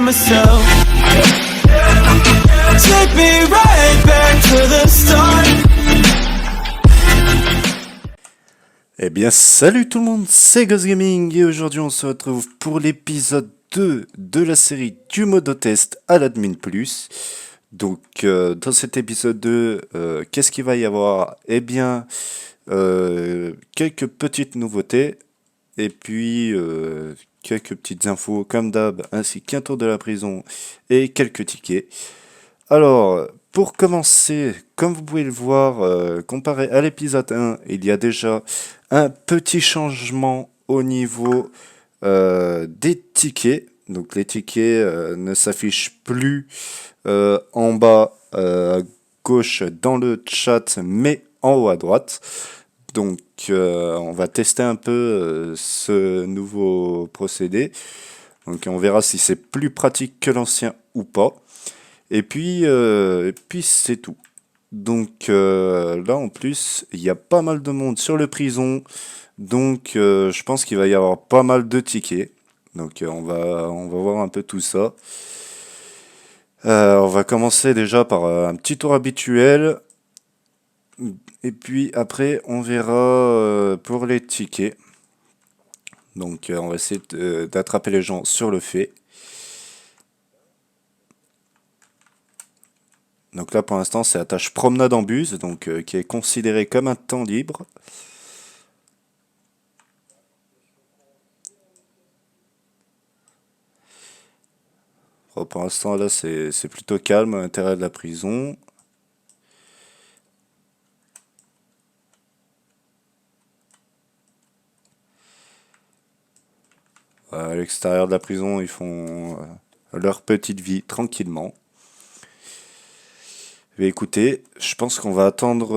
myself. Take me right back to the start. Eh bien, salut tout le monde, c'est Ghost Gaming et aujourd'hui on se retrouve pour l'épisode 2 de la série du Modo Test à l'Admin Plus. Donc, dans cet épisode 2, qu'est-ce qu'il va y avoir? Eh bien, quelques petites nouveautés et puis quelques petites infos comme d'hab, ainsi qu'un tour de la prison et quelques tickets. Alors, pour commencer, comme vous pouvez le voir, comparé à l'épisode 1, il y a déjà un petit changement au niveau des tickets. Donc les tickets ne s'affichent plus en bas à gauche dans le chat, mais en haut à droite. Donc on va tester un peu ce nouveau procédé. Donc on verra si c'est plus pratique que l'ancien ou pas. Et puis c'est tout. Donc là en plus, il y a pas mal de monde sur le prison. Donc je pense qu'il va y avoir pas mal de tickets. Donc on va voir un peu tout ça. On va commencer déjà par un petit tour habituel. Et puis après, on verra pour les tickets. Donc on va essayer d'attraper les gens sur le fait. Donc là pour l'instant c'est la tâche promenade en bus, donc qui est considérée comme un temps libre. Bon, pour l'instant là c'est plutôt calme à l'intérieur de la prison. À l'extérieur de la prison ils font leur petite vie tranquillement. Mais écoutez, je pense qu'on va attendre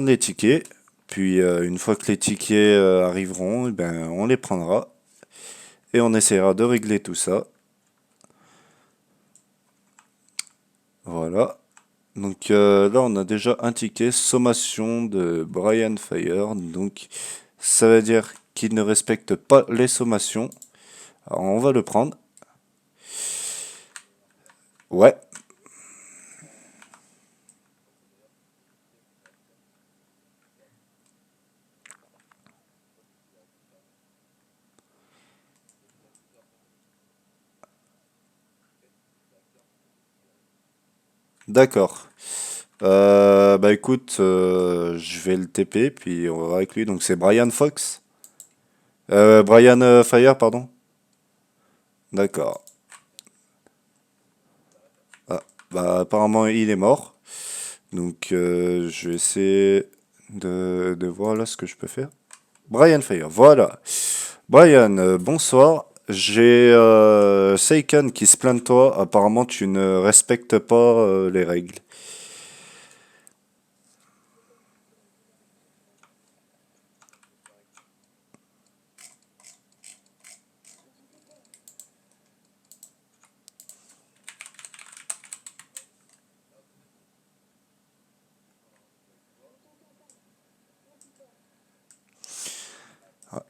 les tickets. Puis une fois que les tickets arriveront, eh ben, on les prendra. Et on essaiera de régler tout ça. Voilà. Donc là, on a déjà un ticket, sommation de Brian Fire. Donc ça veut dire qu'il ne respecte pas les sommations. Alors on va le prendre. Ouais. D'accord. Bah écoute, je vais le TP, puis on va voir avec lui. Donc c'est Brian Fox. Brian Fire, pardon. D'accord. Ah, bah apparemment il est mort. Donc je vais essayer de voir là ce que je peux faire. Brian Fire, voilà. Brian, bonsoir. J'ai Seiken qui se plaint de toi. Apparemment tu ne respectes pas les règles.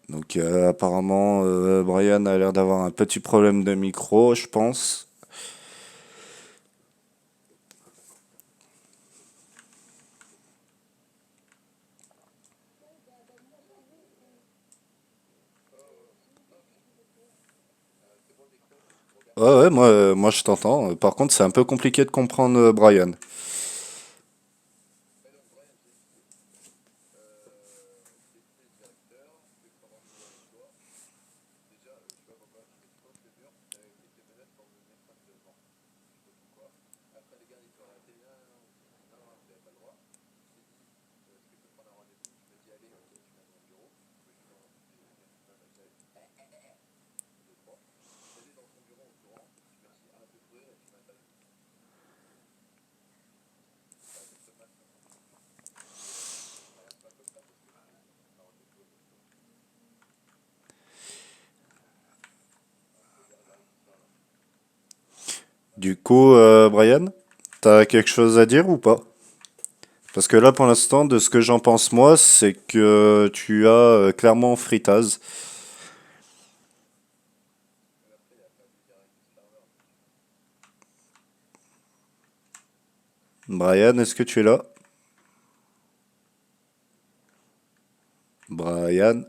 Donc apparemment Brian a l'air d'avoir un petit problème de micro, je pense. Ouais, ouais, moi je t'entends. Par contre, c'est un peu compliqué de comprendre Brian. Du coup, Brian, t'as quelque chose à dire ou pas? Parce que là, pour l'instant, de ce que j'en pense moi, c'est que tu as clairement Fritaz. Brian, est-ce que tu es là? Brian?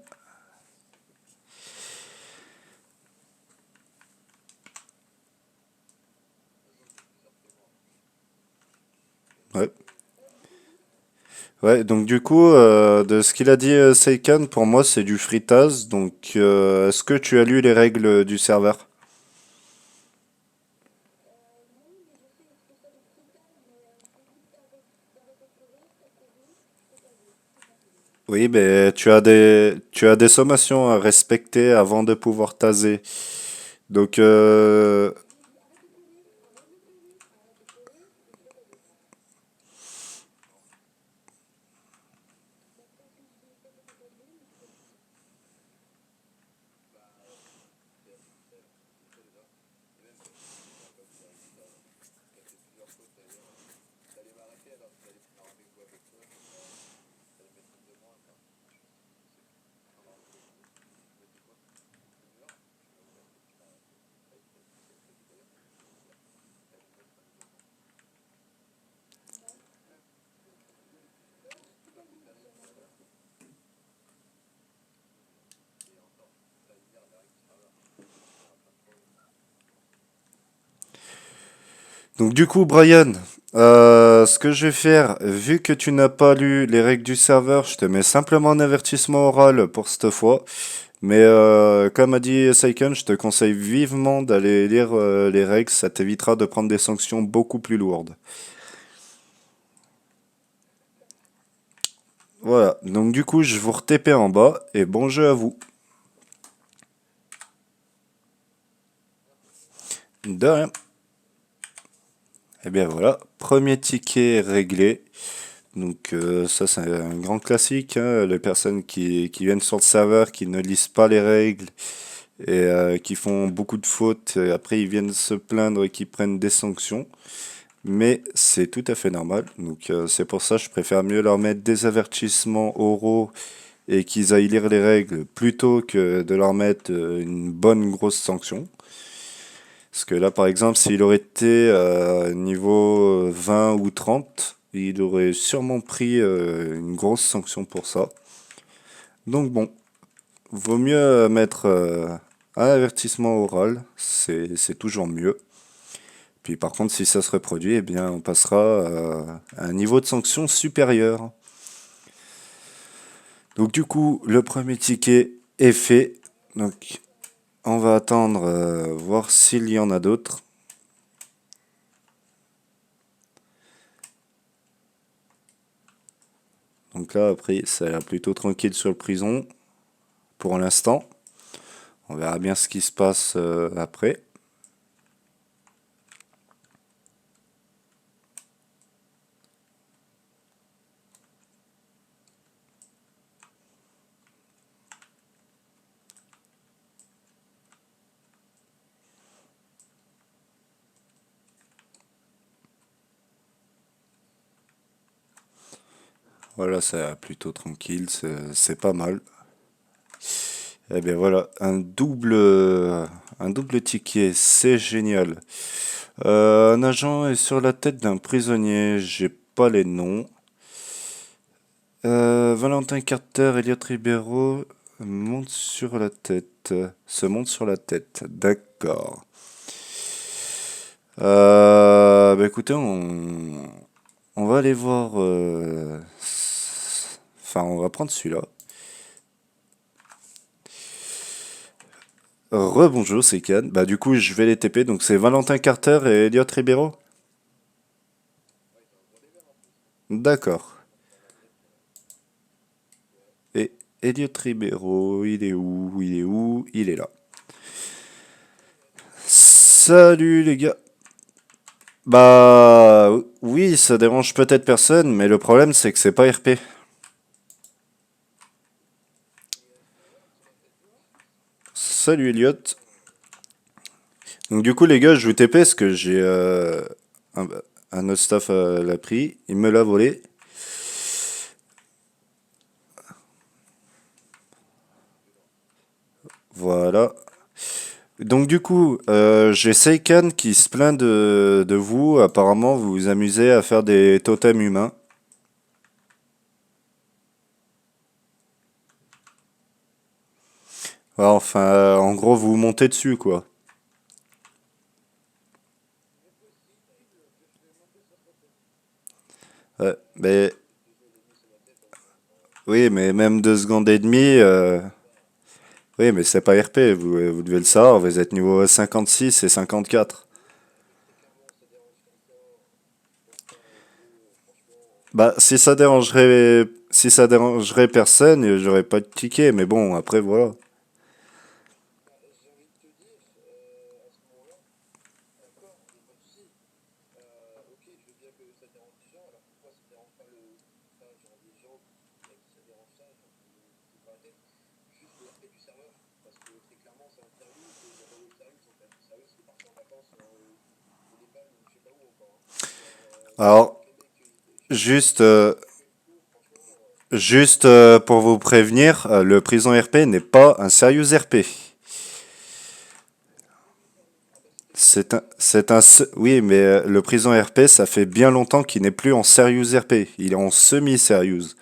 Ouais. Ouais, donc du coup, de ce qu'il a dit Seikan, pour moi c'est du FreeTAS, donc est-ce que tu as lu les règles du serveur? Oui, mais tu as des sommations à respecter avant de pouvoir taser. Donc, donc du coup, Brian, ce que je vais faire, vu que tu n'as pas lu les règles du serveur, je te mets simplement un avertissement oral pour cette fois. Mais comme a dit Seiken, je te conseille vivement d'aller lire les règles, ça t'évitera de prendre des sanctions beaucoup plus lourdes. Voilà, donc du coup, je vous re-TP en bas et bon jeu à vous. De rien. Et bien voilà, premier ticket réglé. Donc ça c'est un grand classique, hein, les personnes qui viennent sur le serveur, qui ne lisent pas les règles et qui font beaucoup de fautes, et après ils viennent se plaindre et qui prennent des sanctions. Mais c'est tout à fait normal, donc c'est pour ça que je préfère mieux leur mettre des avertissements oraux et qu'ils aillent lire les règles plutôt que de leur mettre une bonne grosse sanction. Parce que là, par exemple, s'il aurait été niveau 20 ou 30, il aurait sûrement pris une grosse sanction pour ça. Donc bon, vaut mieux mettre un avertissement oral, c'est toujours mieux. Puis par contre, si ça se reproduit, eh bien, on passera à un niveau de sanction supérieur. Donc du coup, le premier ticket est fait. Donc on va attendre, voir s'il y en a d'autres. Donc là, après, ça a l'air plutôt tranquille sur le prison pour l'instant. On verra bien ce qui se passe après. Voilà, ça a l'air plutôt tranquille, c'est pas mal. Et bien voilà, un double ticket, c'est génial. Un agent est sur la tête d'un prisonnier, j'ai pas les noms. Valentin Carter, Elliot Ribeiro monte sur la tête. Se monte sur la tête. D'accord. Bah écoutez, on va aller voir. Enfin, on va prendre celui-là. Rebonjour, c'est Can. Bah du coup, je vais les TP. Donc c'est Valentin Carter et Elliot Ribeiro. D'accord. Et Elliot Ribeiro, il est où? Il est où? Il est là. Salut les gars. Bah oui, ça dérange peut-être personne, mais le problème c'est que c'est pas RP. Salut Elliot. Donc du coup les gars, je vous TP parce que j'ai un, un autre staff l'a pris, il me l'a volé. Voilà. Donc du coup, j'ai Seikan qui se plaint de vous. Apparemment, vous vous amusez à faire des totems humains. Ouais, enfin, en gros, vous vous montez dessus, quoi. Mais oui, mais même 2 secondes et demie. Oui, mais c'est pas RP. Vous devez le savoir. Vous êtes niveau 56 et 54. Bah, si ça dérangerait personne, j'aurais pas de ticket. Mais bon, après, voilà. Alors, juste, pour vous prévenir, le prison RP n'est pas un serious RP. Oui, mais le prison RP, ça fait bien longtemps qu'il n'est plus en serious RP. Il est en semi-serious.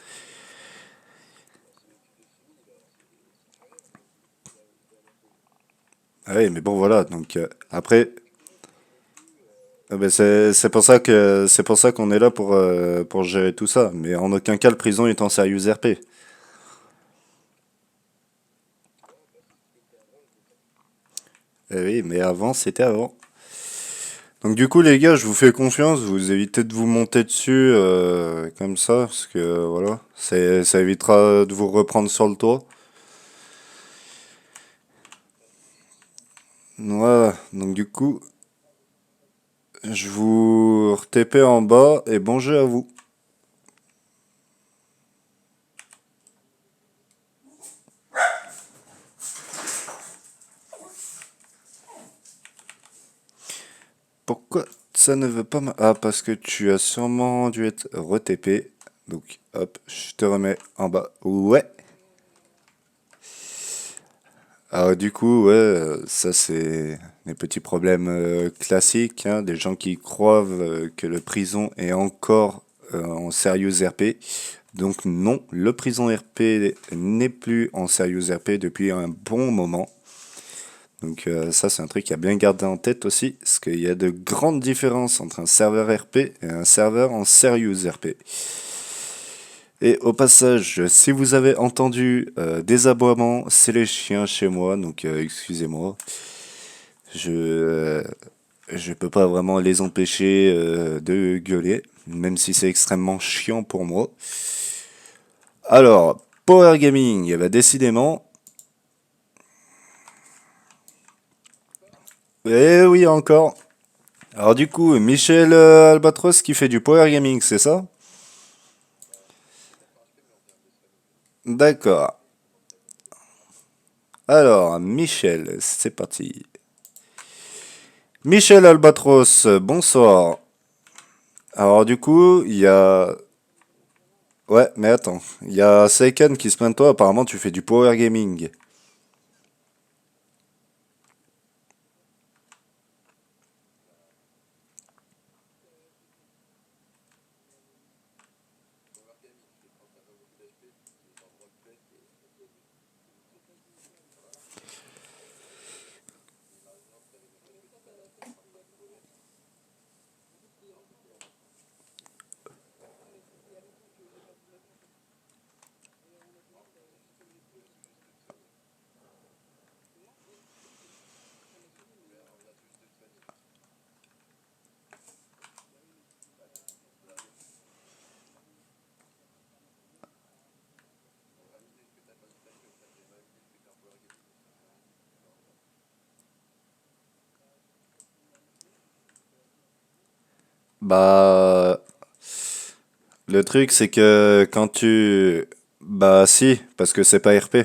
Ah oui, mais bon, voilà. Donc, après, ben, c'est pour ça qu'on est là pour gérer tout ça. Mais en aucun cas, le prison est en serious RP. Eh oui, mais avant, c'était avant. Donc du coup les gars, je vous fais confiance, vous évitez de vous monter dessus comme ça, parce que voilà, ça évitera de vous reprendre sur le toit. Voilà, donc du coup, je vous TP en bas et bon jeu à vous. Pourquoi ça ne veut pas Ah, parce que tu as sûrement dû être re-TP. Donc hop, je te remets en bas. Ouais. Alors du coup, ouais, ça c'est des petits problèmes classiques, hein, des gens qui croient que le prison est encore en serious RP. Donc non, le prison RP n'est plus en serious RP depuis un bon moment. Donc ça c'est un truc à bien garder en tête aussi, parce qu'il y a de grandes différences entre un serveur RP et un serveur en serious RP. Et au passage, si vous avez entendu des aboiements, c'est les chiens chez moi, donc excusez-moi. Je je peux pas vraiment les empêcher de gueuler, même si c'est extrêmement chiant pour moi. Alors, Power Gaming, eh ben, décidément. Eh oui, encore. Alors du coup, Michel Albatros qui fait du Power Gaming, c'est ça? D'accord. Alors, Michel, c'est parti. Michel Albatros, bonsoir. Alors du coup, il y a... Ouais, mais attends. Il y a Seiken qui se plaint de toi, apparemment tu fais du Power Gaming. Bah, le truc c'est que quand tu... Bah si, parce que c'est pas RP.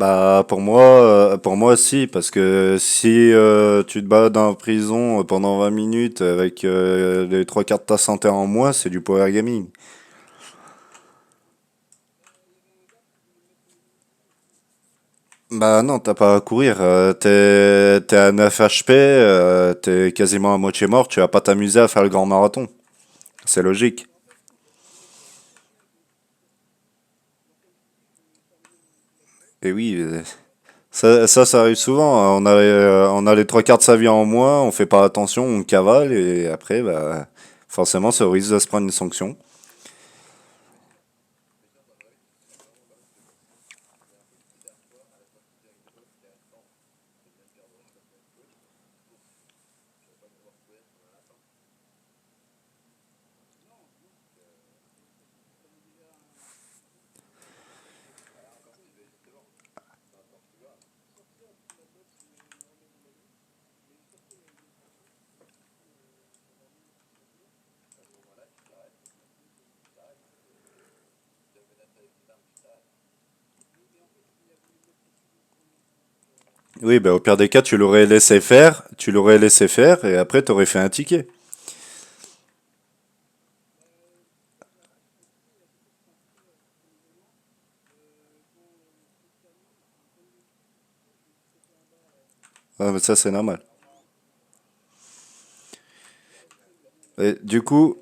Bah pour moi si, parce que si tu te balades en prison pendant 20 minutes avec les trois quarts de ta santé en moins, c'est du power gaming. Bah non, t'as pas à courir, t'es à 9 HP, t'es quasiment à moitié mort, tu vas pas t'amuser à faire le grand marathon. C'est logique. Et oui, ça arrive souvent, hein. On a les trois quarts de sa vie en moins, on fait pas attention, on cavale, et après, bah, forcément, ça risque de se prendre une sanction. Oui, bah, au pire des cas, tu l'aurais laissé faire, et après, t'aurais fait un ticket. Ouais, mais ça, c'est normal. Et du coup,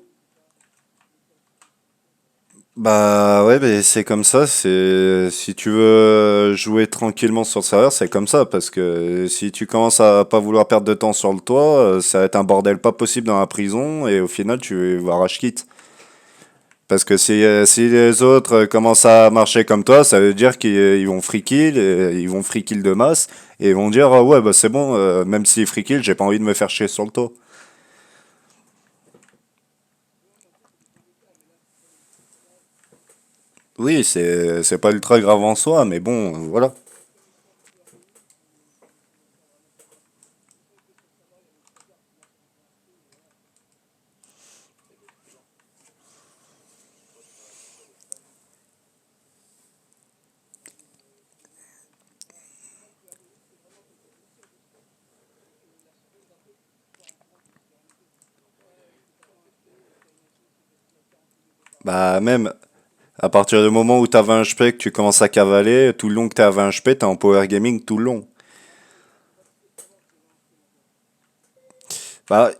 bah ouais, mais c'est comme ça. C'est si tu veux jouer tranquillement sur le serveur, c'est comme ça parce que si tu commences à pas vouloir perdre de temps sur le toit, ça va être un bordel pas possible dans la prison et au final tu vas rage quitte. Parce que si les autres commencent à marcher comme toi, ça veut dire qu'ils vont free kill, ils vont free kill de masse et ils vont dire ah ouais bah c'est bon, même si free kill, j'ai pas envie de me faire chier sur le toit. Oui, c'est pas ultra grave en soi, mais bon, voilà. Bah même à partir du moment où t'as 20 HP, que tu commences à cavaler, tout le long que t'es à 20 HP, t'es en power gaming tout le long. Bah,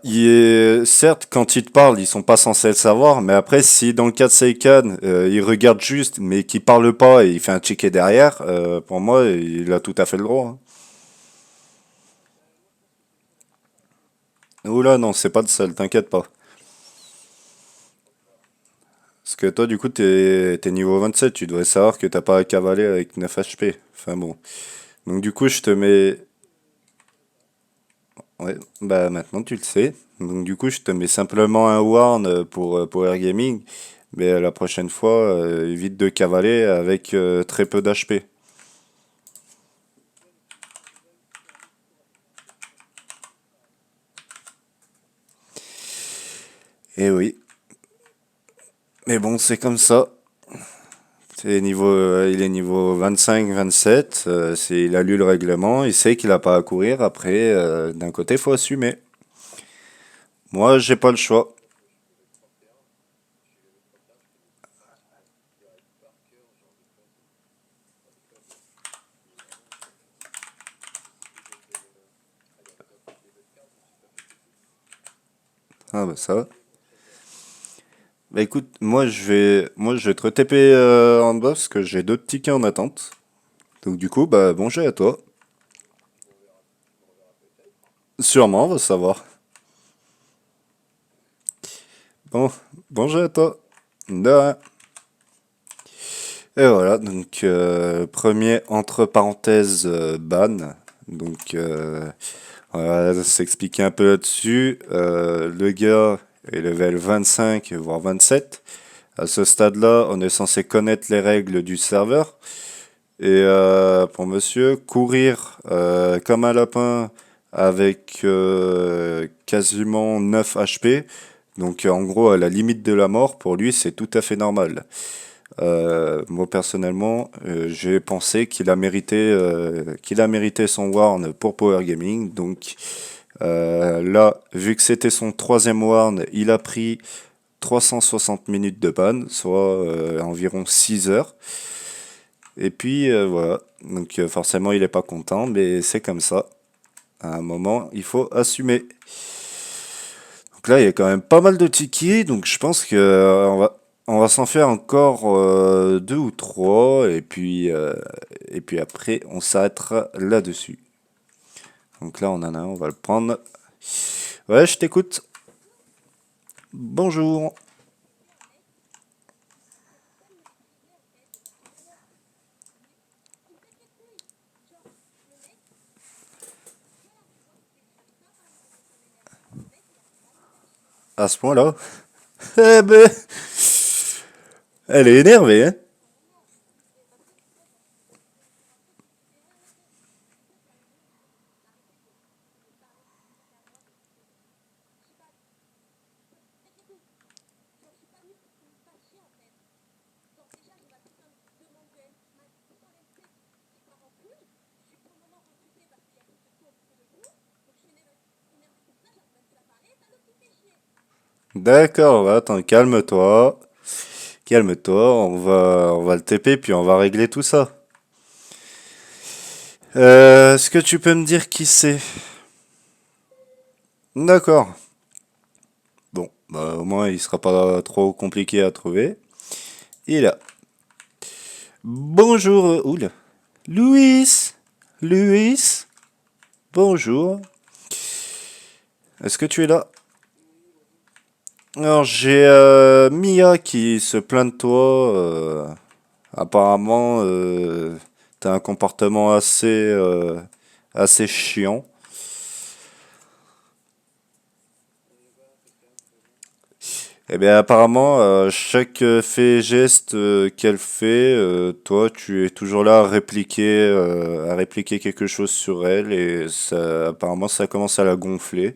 certes, quand ils te parlent, ils sont pas censés le savoir, mais après, si dans le cas de Seikan, il regarde juste, mais qu'il parle pas et il fait un ticket derrière, pour moi, il a tout à fait le droit, hein. Oula, non, c'est pas le seul, t'inquiète pas. Parce que toi, du coup, t'es niveau 27, tu devrais savoir que t'as pas à cavaler avec 9 HP. Enfin bon. Donc du coup, je te mets. Ouais, bah maintenant tu le sais. Donc du coup, je te mets simplement un warn pour Power Gaming, mais la prochaine fois, évite de cavaler avec très peu d'HP. Et oui, mais bon, c'est comme ça. Il est niveau 25-27, il a lu le règlement, il sait qu'il a pas à courir. Après, d'un côté, faut assumer. Moi, j'ai pas le choix. Ah bah ça va. Bah écoute, moi je vais te re-TP en bas parce que j'ai d'autres tickets en attente. Donc du coup, bah bon jeu à toi. Sûrement, on va savoir. Bon, bon jeu à toi. De rien. Et voilà, donc premier entre parenthèses ban. Donc on va s'expliquer un peu là-dessus. Le gars est level 25 voire 27. À ce stade-là, on est censé connaître les règles du serveur. Et pour monsieur, courir comme un lapin avec quasiment 9 HP, donc en gros à la limite de la mort, pour lui c'est tout à fait normal. Moi personnellement, j'ai pensé qu'il a mérité son Warn pour Power Gaming. Donc là, vu que c'était son troisième Warn, il a pris 360 minutes de ban, soit environ 6 heures. Et puis voilà, donc forcément il est pas content, mais c'est comme ça. À un moment, il faut assumer. Donc là, il y a quand même pas mal de tickets, donc je pense que on va s'en faire encore deux ou trois, et puis après, on s'arrêtera là-dessus. Donc là, on en a un, on va le prendre. Ouais, je t'écoute. Bonjour. À ce point-là. Eh ben, elle est énervée, hein. D'accord, va, attends, calme-toi. Calme-toi, on va le TP, puis on va régler tout ça. Est-ce que tu peux me dire qui c'est? D'accord. Bon, bah, au moins il sera pas trop compliqué à trouver. Il a. Bonjour, oula. Louis. Louis. Bonjour. Est-ce que tu es là? Alors j'ai Mia qui se plaint de toi. Apparemment, t'as un comportement assez chiant. Eh bien, apparemment, chaque fait et geste qu'elle fait, toi, tu es toujours là à répliquer quelque chose sur elle, et ça, apparemment, ça commence à la gonfler.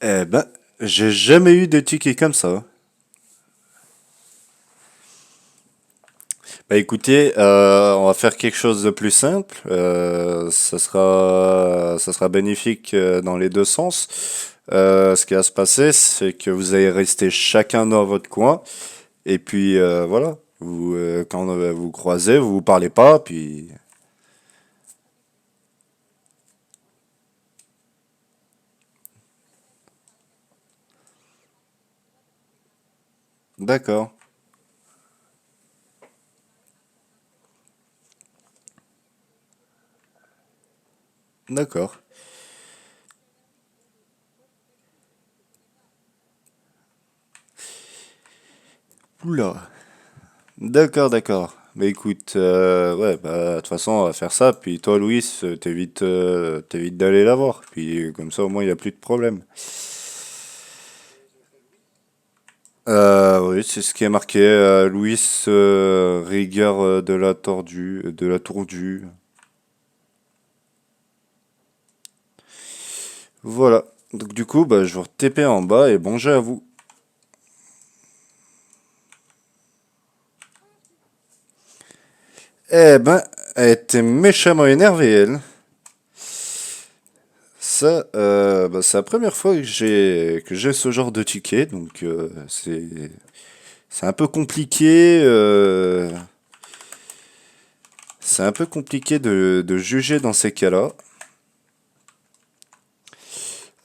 Eh ben, j'ai jamais eu de ticket comme ça. Bah écoutez, on va faire quelque chose de plus simple. Ça sera bénéfique dans les deux sens. Ce qui va se passer, c'est que vous allez rester chacun dans votre coin. Et puis voilà, quand vous croisez, vous vous parlez pas, puis d'accord, d'accord. Oula, d'accord, d'accord. Mais écoute, ouais, bah de toute façon, on va faire ça. Puis toi, Louis, t'évites d'aller la voir. Puis comme ça, au moins, il n'y a plus de problème. Oui, c'est ce qui est marqué. Louis, rigueur de la tordue. Voilà. Donc du coup, bah, je vous TP en bas et bon jeu à vous. Eh ben, Elle était méchamment énervée, elle. Ça, c'est la première fois que j'ai ce genre de ticket, donc c'est un peu compliqué. C'est un peu compliqué de juger dans ces cas-là.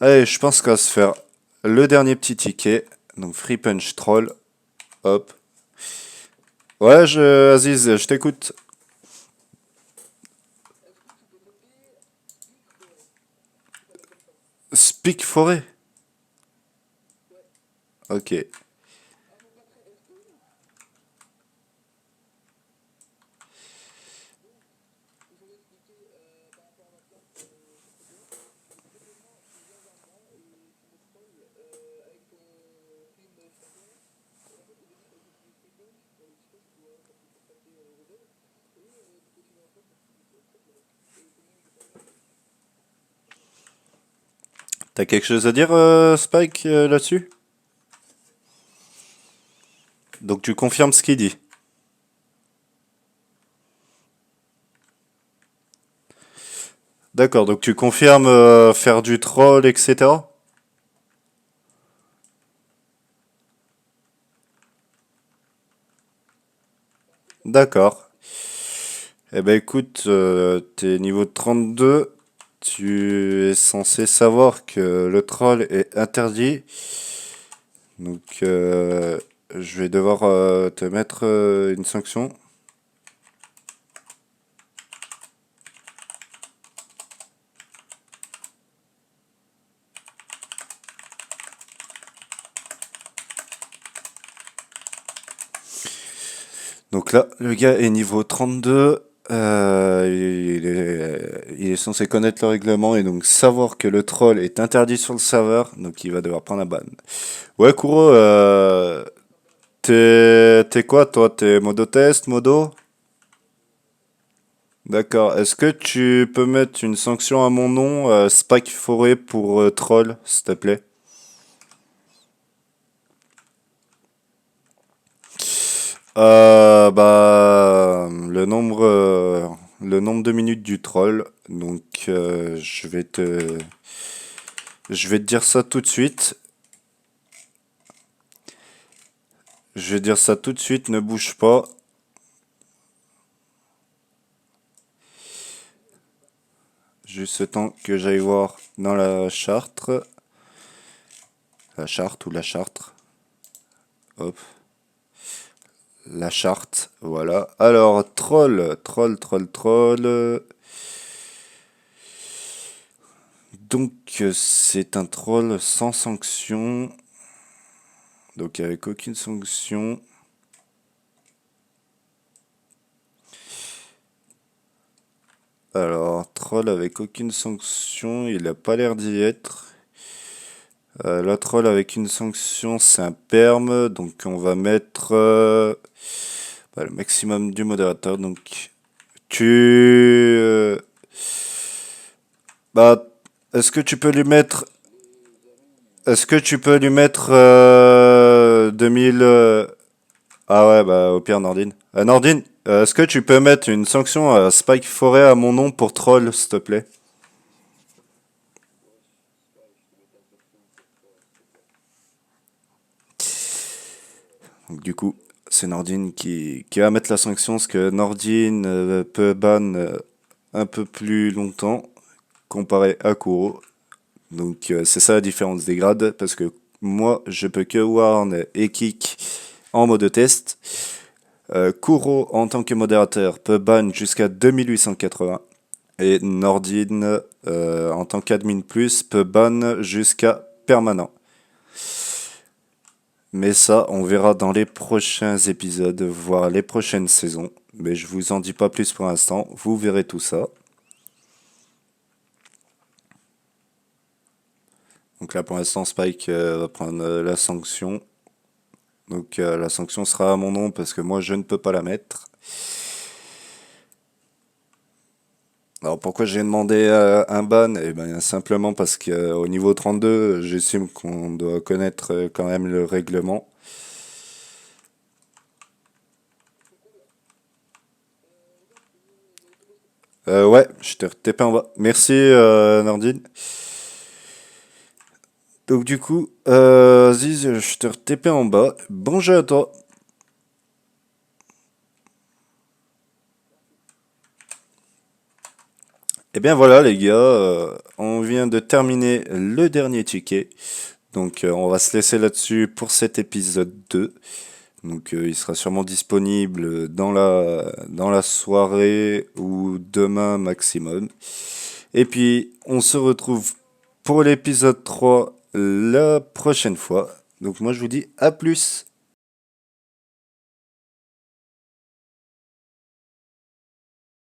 Allez, je pense qu'on va se faire le dernier petit ticket. Donc Free Punch Troll. Hop. Ouais, Aziz, je t'écoute. Speak Forêt. Ok. T'as quelque chose à dire, Spike, là-dessus? Donc tu confirmes ce qu'il dit. D'accord, donc tu confirmes faire du troll, etc. D'accord. Eh ben écoute, t'es niveau 32. Tu es censé savoir que le troll est interdit. Donc je vais devoir te mettre une sanction. Donc là, le gars est niveau 32. Il est censé connaître le règlement et donc savoir que le troll est interdit sur le serveur. Donc il va devoir prendre un ban. Ouais, Kuro, t'es quoi toi? T'es modo test, modo? D'accord. Est-ce que tu peux mettre une sanction à mon nom, Spike Forêt pour troll, s'il te plaît? Le nombre de minutes du troll. Donc, je vais te dire ça tout de suite. Je vais dire ça tout de suite. Ne bouge pas. Juste le temps que j'aille voir dans la charte ou la chartre. Hop, la charte. Voilà. Alors, troll, troll, troll, troll. Donc, c'est un troll sans sanction. Donc, avec aucune sanction. Alors, troll avec aucune sanction, il a pas l'air d'y être. La troll avec une sanction, c'est un perm, donc on va mettre le maximum du modérateur. Donc, tu, bah, est-ce que tu peux lui mettre, est-ce que tu peux lui mettre 2000 ah ouais, bah au pire Nordine. Nordine, est-ce que tu peux mettre une sanction à Spike Forêt à mon nom pour troll, s'il te plaît? Donc, du coup, c'est Nordine qui va mettre la sanction, parce que Nordine peut ban un peu plus longtemps comparé à Kuro. Donc c'est ça la différence des grades, parce que moi je peux que warn et kick en mode test. Kuro en tant que modérateur peut ban jusqu'à 2880. Et Nordine en tant qu'admin plus peut ban jusqu'à permanent. Mais ça, on verra dans les prochains épisodes, voire les prochaines saisons. Mais je vous en dis pas plus pour l'instant, vous verrez tout ça. Donc là, pour l'instant, Spike va prendre la sanction. Donc la sanction sera à mon nom parce que moi, je ne peux pas la mettre. Alors pourquoi j'ai demandé un ban? Eh bien simplement parce qu'au niveau 32, j'estime qu'on doit connaître quand même le règlement. Ouais, je t'ai TP en bas. Merci, Nordine. Donc du coup, Ziz, je te TP en bas. Bon jeu à toi. Et bien voilà les gars, on vient de terminer le dernier ticket. Donc on va se laisser là-dessus pour cet épisode 2. Donc il sera sûrement disponible dans la soirée ou demain maximum. Et puis on se retrouve pour l'épisode 3 la prochaine fois. Donc moi je vous dis à plus.